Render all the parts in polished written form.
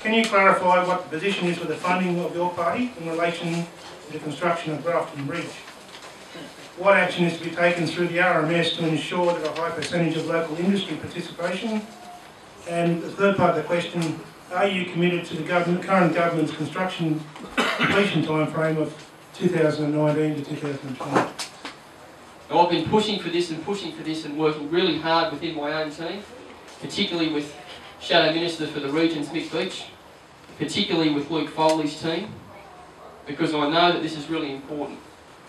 can you clarify what the position is with the funding of your party in relation to the construction of Grafton Bridge? What action is to be taken through the RMS to ensure that a high percentage of local industry participation? And the third part of the question, are you committed to the current government's construction completion timeframe of 2019 to 2020? Now, I've been pushing for this and working really hard within my own team, particularly with Shadow Minister for the Regions, Mick Beach, particularly with Luke Foley's team, because I know that this is really important.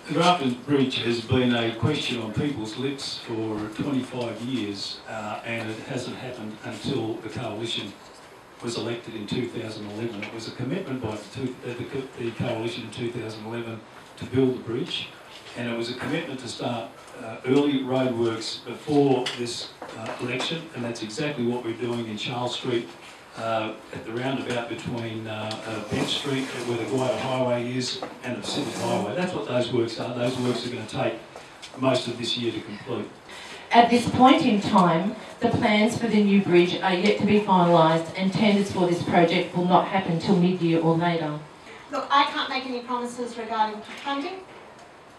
The Grafton Bridge has been a question on people's lips for 25 years and it hasn't happened until the coalition was elected in 2011. It was a commitment by the coalition in 2011 to build the bridge, and it was a commitment to start early roadworks before this election, and that's exactly what we're doing in Charles Street at the roundabout between Bench Street, where the Guada Highway is, and the Pacific Highway. That's what those works are. Those works are going to take most of this year to complete. At this point in time, the plans for the new bridge are yet to be finalised, and tenders for this project will not happen till mid-year or later. Look, I can't make any promises regarding funding,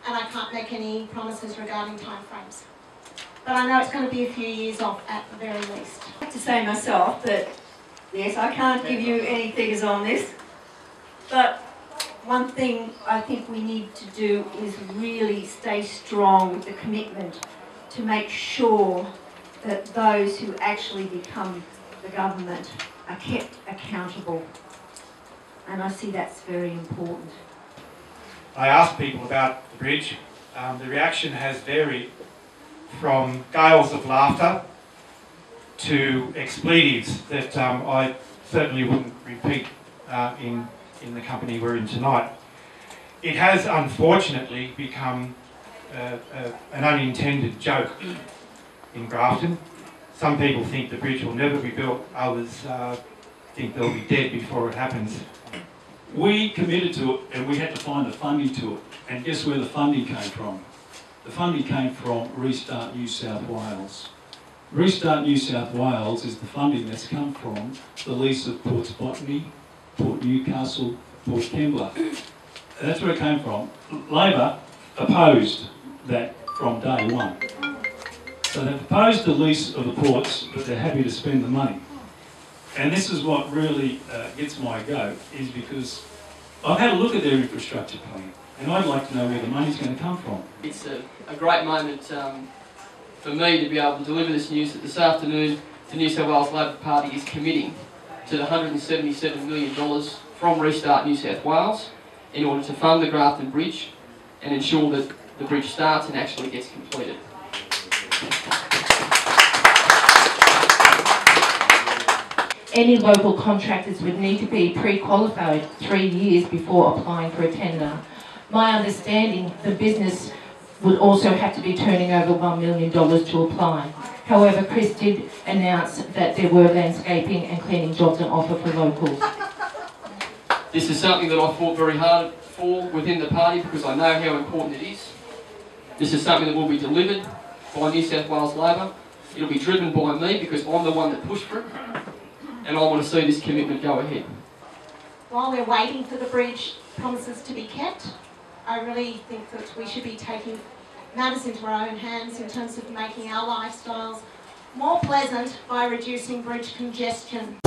and I can't make any promises regarding timeframes. But I know it's going to be a few years off at the very least. I have to say myself that, yes, I can't give you any figures on this, but one thing I think we need to do is really stay strong with the commitment to make sure that those who actually become the government are kept accountable. And I see that's very important. I asked people about the bridge. The reaction has varied from gales of laughter to expletives that I certainly wouldn't repeat in the company we're in tonight. It has unfortunately become an unintended joke in Grafton. Some people think the bridge will never be built, others think they'll be dead before it happens. We committed to it and we had to find the funding to it, and guess where the funding came from? The funding came from Restart New South Wales. Restart New South Wales is the funding that's come from the lease of Port Botany, Port Newcastle, Port Kembla. That's where it came from. Labor opposed that from day one. So they've opposed the lease of the ports, but they're happy to spend the money. And this is what really gets my goat, is because I've had a look at their infrastructure plan, and I'd like to know where the money's going to come from. It's a great moment for me to be able to deliver this news that this afternoon the New South Wales Labor Party is committing to the $177 million from Restart New South Wales in order to fund the Grafton Bridge and ensure that the bridge starts and actually gets completed. Any local contractors would need to be pre-qualified 3 years before applying for a tender. My understanding, the business would also have to be turning over $1 million to apply. However, Chris did announce that there were landscaping and cleaning jobs on offer for locals. This is something that I fought very hard for within the party because I know how important it is. This is something that will be delivered by New South Wales Labor. It'll be driven by me because I'm the one that pushed for it, and I want to see this commitment go ahead. While we're waiting for the bridge promises to be kept, I really think that we should be taking matters into our own hands in terms of making our lifestyles more pleasant by reducing bridge congestion.